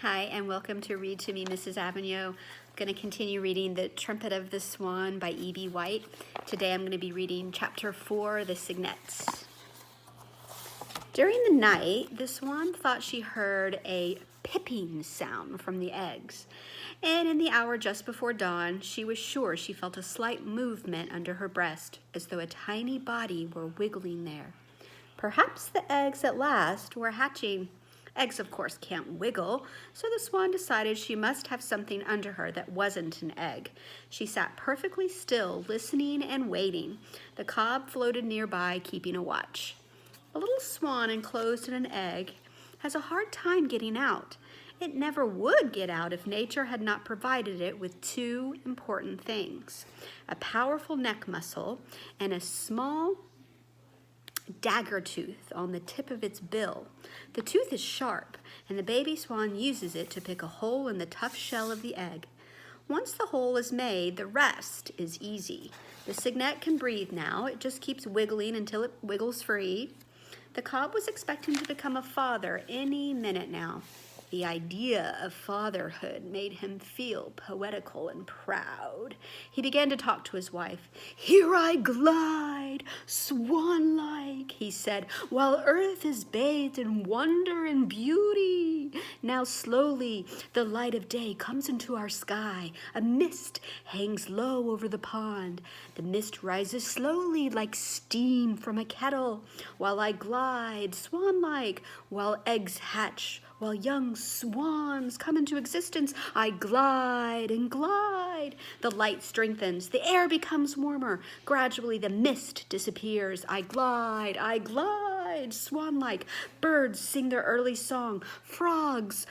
Hi, and welcome to Read to Me, Mrs. Avignon. I'm going to continue reading The Trumpet of the Swan by E.B. White. Today I'm going to be reading Chapter 4, The Cygnets. During the night, the swan thought she heard a piping sound from the eggs, and in the hour just before dawn, she was sure she felt a slight movement under her breast, as though a tiny body were wiggling there. Perhaps the eggs at last were hatching. Eggs, of course, can't wiggle, so the swan decided she must have something under her that wasn't an egg. She sat perfectly still, listening and waiting. The cob floated nearby, keeping a watch. A little swan enclosed in an egg has a hard time getting out. It never would get out if nature had not provided it with two important things: a powerful neck muscle and a small dagger tooth on the tip of its bill. The tooth is sharp, and the baby swan uses it to pick a hole in the tough shell of the egg. Once the hole is made, the rest is easy. The cygnet can breathe now. It just keeps wiggling until it wiggles free. The cob was expecting to become a father any minute now. The idea of fatherhood made him feel poetical and proud. He began to talk to his wife. "Here I glide, swan-like," he said, "while earth is bathed in wonder and beauty. Now slowly the light of day comes into our sky. A mist hangs low over the pond. The mist rises slowly like steam from a kettle, while I glide, swan-like, while eggs hatch, while young swans come into existence. I glide and glide. The light strengthens. The air becomes warmer. Gradually, the mist disappears. I glide, swan-like. Birds sing their early song. Frogs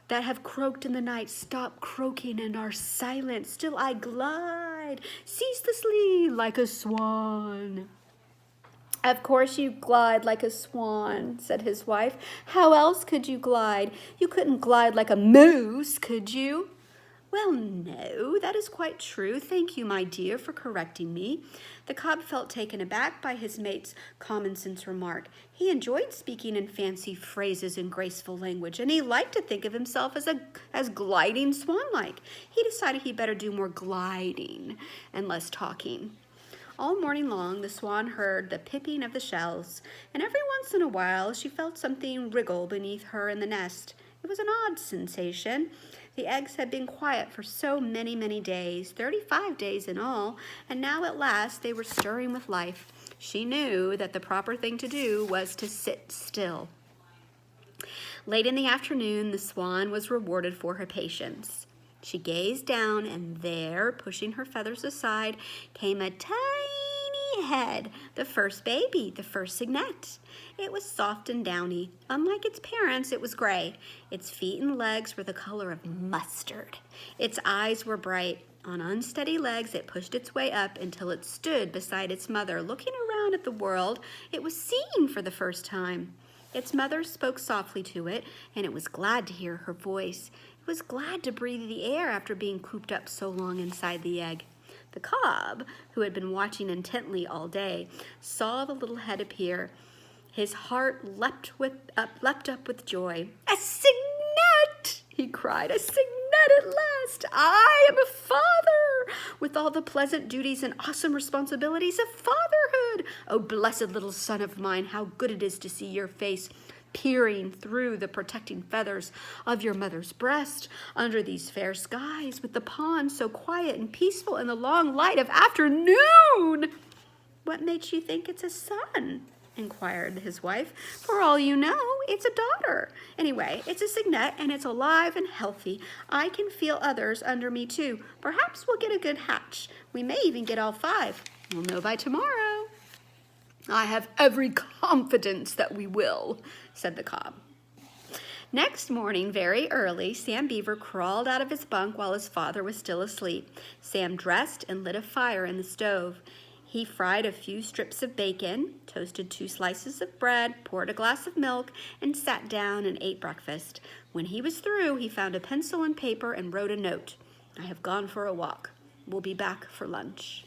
that have croaked in the night stop croaking and are silent. Still I glide, ceaselessly like a swan." "Of course you glide like a swan," said his wife. "How else could you glide? You couldn't glide like a moose, could you?" "Well, no, that is quite true. Thank you, my dear, for correcting me." The cob felt taken aback by his mate's common-sense remark. He enjoyed speaking in fancy phrases and graceful language, and he liked to think of himself as gliding swan-like. He decided he'd better do more gliding and less talking. All morning long, the swan heard the pipping of the shells, and every once in a while she felt something wriggle beneath her in the nest. It was an odd sensation. The eggs had been quiet for so many, many days, 35 days in all, and now at last they were stirring with life. She knew that the proper thing to do was to sit still. Late in the afternoon, the swan was rewarded for her patience. She gazed down, and there, pushing her feathers aside, came a tiny head, the first baby, the first cygnet. It was soft and downy. Unlike its parents, it was gray. Its feet and legs were the color of mustard. Its eyes were bright. On unsteady legs, it pushed its way up until it stood beside its mother, looking around at the world it was seeing for the first time. Its mother spoke softly to it, and it was glad to hear her voice. It was glad to breathe the air after being cooped up so long inside the egg. The cob, who had been watching intently all day, saw the little head appear. His heart leapt up with joy. "A cygnet!" he cried. "A cygnet at last! I am a father, with all the pleasant duties and awesome responsibilities of fatherhood. Oh, blessed little son of mine, how good it is to see your face peering through the protecting feathers of your mother's breast, under these fair skies, with the pond so quiet and peaceful in the long light of afternoon." "What makes you think it's a son?" inquired his wife. "For all you know, it's a daughter. Anyway, it's a cygnet, and it's alive and healthy. I can feel others under me, too. Perhaps we'll get a good hatch. We may even get all 5. We'll know by tomorrow." "I have every confidence that we will," said the cob. Next morning, very early, Sam Beaver crawled out of his bunk while his father was still asleep. Sam dressed and lit a fire in the stove. He fried a few strips of bacon, toasted 2 slices of bread, poured a glass of milk, and sat down and ate breakfast. When he was through, he found a pencil and paper and wrote a note. "I have gone for a walk. We'll be back for lunch."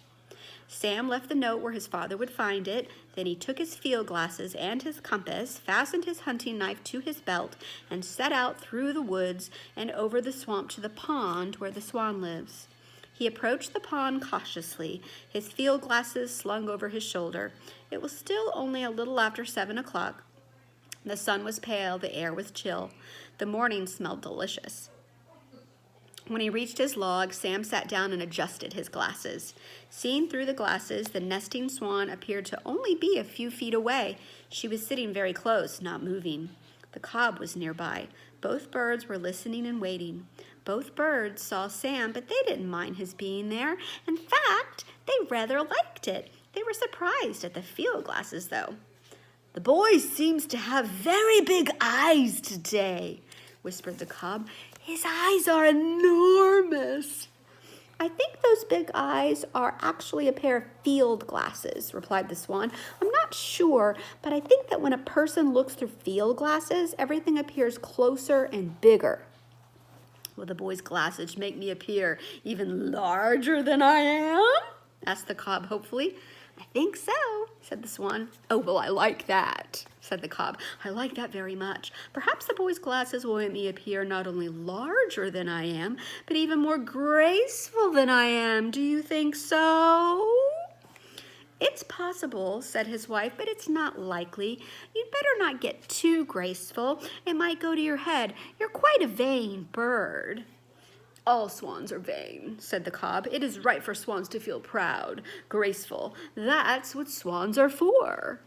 Sam left the note where his father would find it. Then he took his field glasses and his compass, fastened his hunting knife to his belt, and set out through the woods and over the swamp to the pond where the swan lives. He approached the pond cautiously, his field glasses slung over his shoulder. It was still only a little after 7 o'clock. The sun was pale, the air was chill. The morning smelled delicious. When he reached his log, Sam sat down and adjusted his glasses. Seen through the glasses, the nesting swan appeared to only be a few feet away. She was sitting very close, not moving. The cob was nearby. Both birds were listening and waiting. Both birds saw Sam, but they didn't mind his being there. In fact, they rather liked it. They were surprised at the field glasses, though. "The boy seems to have very big eyes today," whispered the cob. "His eyes are enormous." "I think those big eyes are actually a pair of field glasses," replied the swan. "I'm not sure, but I think that when a person looks through field glasses, everything appears closer and bigger." "Will the boy's glasses make me appear even larger than I am?" asked the cob hopefully. "I think so," said the swan. "Oh, well, I like that," said the cob. "I like that very much. Perhaps the boy's glasses will make me appear not only larger than I am, but even more graceful than I am. Do you think so?" "It's possible," said his wife, "but it's not likely. You'd better not get too graceful. It might go to your head. You're quite a vain bird." "All swans are vain," said the cob. "It is right for swans to feel proud, graceful. That's what swans are for."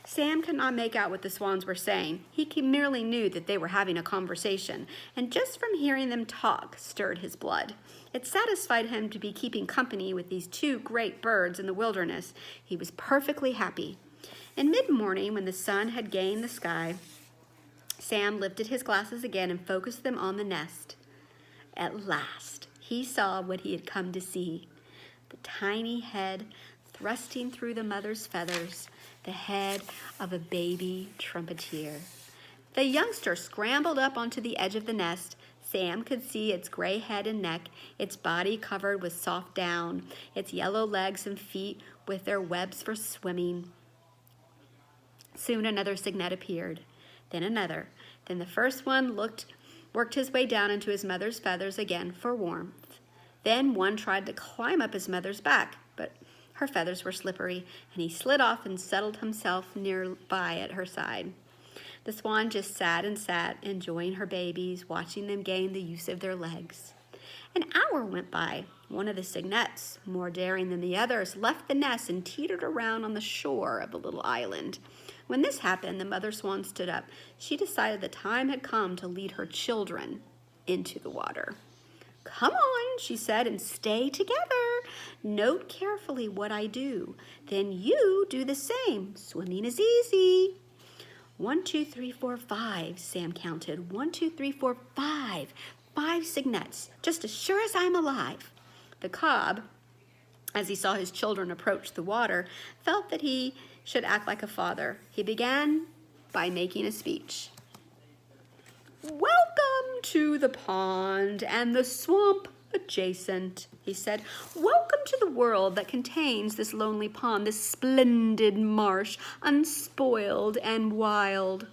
Sam could not make out what the swans were saying. He merely knew that they were having a conversation, and just from hearing them talk stirred his blood. It satisfied him to be keeping company with these two great birds in the wilderness. He was perfectly happy. In mid-morning, when the sun had gained the sky, Sam lifted his glasses again and focused them on the nest. At last, he saw what he had come to see. The tiny head thrusting through the mother's feathers, the head of a baby trumpeter. The youngster scrambled up onto the edge of the nest. Sam could see its gray head and neck, its body covered with soft down, its yellow legs and feet with their webs for swimming. Soon another cygnet appeared, then another. Then the first one worked his way down into his mother's feathers again for warmth. Then one tried to climb up his mother's back, but her feathers were slippery, and he slid off and settled himself nearby at her side. The swan just sat and sat, enjoying her babies, watching them gain the use of their legs. An hour went by. One of the cygnets, more daring than the others, left the nest and teetered around on the shore of the little island. When this happened, the mother swan stood up. She decided the time had come to lead her children into the water. "Come on," she said, "and stay together. Note carefully what I do. Then you do the same. Swimming is easy." 1, 2, 3, 4, 5, Sam counted. 1, 2, 3, 4, 5. 5 cygnets, just as sure as I'm alive. The cob, as he saw his children approach the water, felt that he should act like a father. He began by making a speech. "Welcome to the pond and the swamp adjacent," he said. "Welcome to the world that contains this lonely pond, this splendid marsh, unspoiled and wild.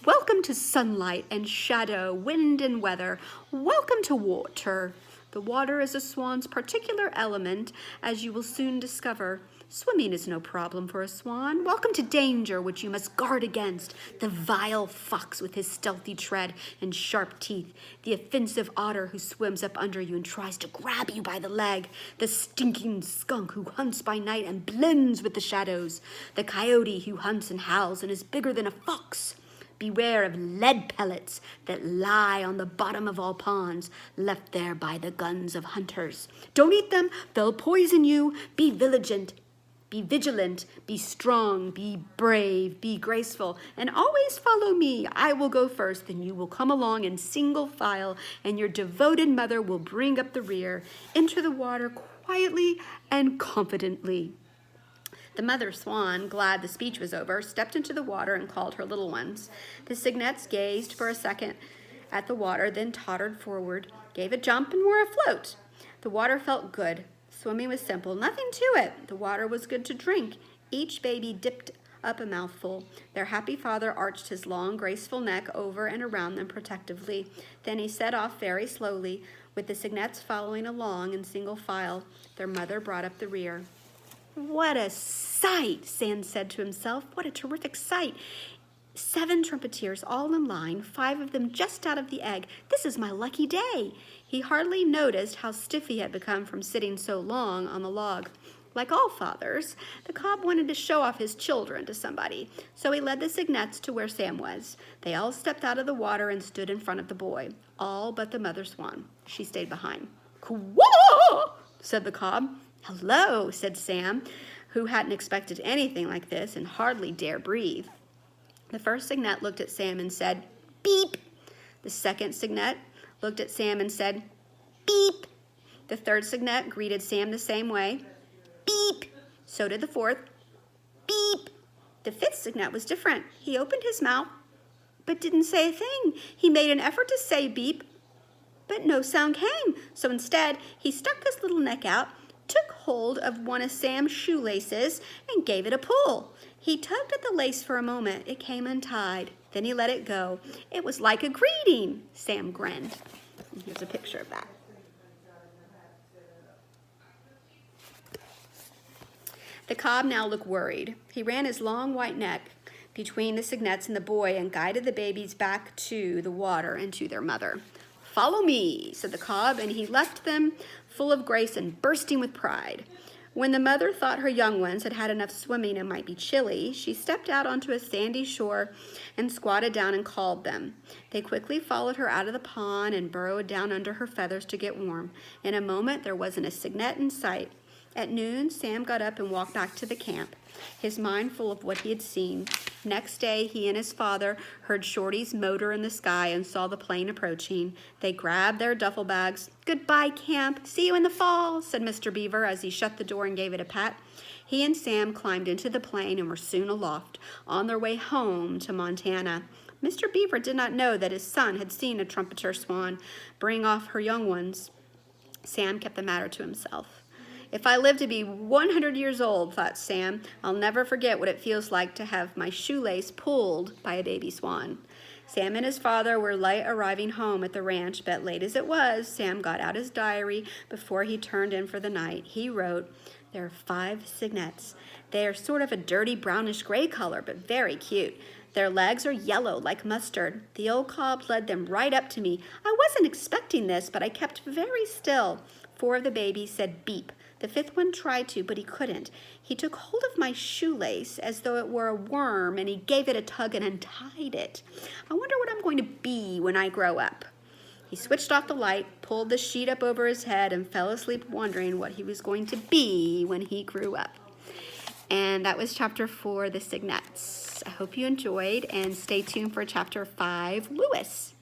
Welcome to sunlight and shadow, wind and weather. Welcome to water. The water is a swan's particular element, as you will soon discover. Swimming is no problem for a swan. Welcome to danger, which you must guard against. The vile fox with his stealthy tread and sharp teeth. The offensive otter who swims up under you and tries to grab you by the leg. The stinking skunk who hunts by night and blends with the shadows. The coyote who hunts and howls and is bigger than a fox. Beware of lead pellets that lie on the bottom of all ponds, left there by the guns of hunters. Don't eat them, they'll poison you. Be vigilant, be strong, be brave, be graceful, and always follow me. I will go first, then you will come along in single file, and your devoted mother will bring up the rear. Enter the water quietly and confidently." The mother swan, glad the speech was over, stepped into the water and called her little ones. The cygnets gazed for a second at the water, then tottered forward, gave a jump, and were afloat. The water felt good, Swimming was simple, nothing to it. The water was good to drink. Each baby dipped up a mouthful. Their happy father arched his long, graceful neck over and around them protectively. Then he set off very slowly, with the Cygnets following along in single file. Their mother brought up the rear. What a sight, Sam said to himself. What a terrific sight. 7 trumpeters all in line, 5 of them just out of the egg. This is my lucky day. He hardly noticed how stiff he had become from sitting so long on the log. Like all fathers, the cob wanted to show off his children to somebody, so he led the Cygnets to where Sam was. They all stepped out of the water and stood in front of the boy, all but the mother swan. She stayed behind. "Quaw!" said the cob. "Hello," said Sam, who hadn't expected anything like this and hardly dare breathe. The first Cygnet looked at Sam and said, "Beep." The second Cygnet looked at Sam and said, "Beep." The third Cygnet greeted Sam the same way. Beep. So did the fourth. Beep. The fifth Cygnet was different. He opened his mouth, but didn't say a thing. He made an effort to say beep, but no sound came. So instead, he stuck his little neck out, took hold of one of Sam's shoelaces, and gave it a pull. He tugged at the lace for a moment. It came untied. Then he let it go. It was like a greeting. Sam grinned. And here's a picture of that. The cob now looked worried. He ran his long white neck between the Cygnets and the boy and guided the babies back to the water and to their mother. "Follow me," said the cob, and he left them full of grace and bursting with pride. When the mother thought her young ones had had enough swimming and might be chilly, she stepped out onto a sandy shore and squatted down and called them. They quickly followed her out of the pond and burrowed down under her feathers to get warm. In a moment, there wasn't a Cygnet in sight. At noon, Sam got up and walked back to the camp, his mind full of what he had seen. Next day, he and his father heard Shorty's motor in the sky and saw the plane approaching. They grabbed their duffel bags. "Goodbye, camp. See you in the fall," said Mr. Beaver as he shut the door and gave it a pat. He and Sam climbed into the plane and were soon aloft, on their way home to Montana. Mr. Beaver did not know that his son had seen a trumpeter swan bring off her young ones. Sam kept the matter to himself. "If I live to be 100 years old," thought Sam, "I'll never forget what it feels like to have my shoelace pulled by a baby swan." Sam and his father were late arriving home at the ranch, but late as it was, Sam got out his diary before he turned in for the night. He wrote, "There are 5 Cygnets. They are sort of a dirty brownish gray color, but very cute. Their legs are yellow like mustard. The old cob led them right up to me. I wasn't expecting this, but I kept very still. 4 of the babies said beep. The 5th one tried to, but he couldn't. He took hold of my shoelace as though it were a worm, and he gave it a tug and untied it. I wonder what I'm going to be when I grow up." He switched off the light, pulled the sheet up over his head, and fell asleep wondering what he was going to be when he grew up. And that was chapter 4, The Cygnets. I hope you enjoyed, and stay tuned for chapter 5, Lewis.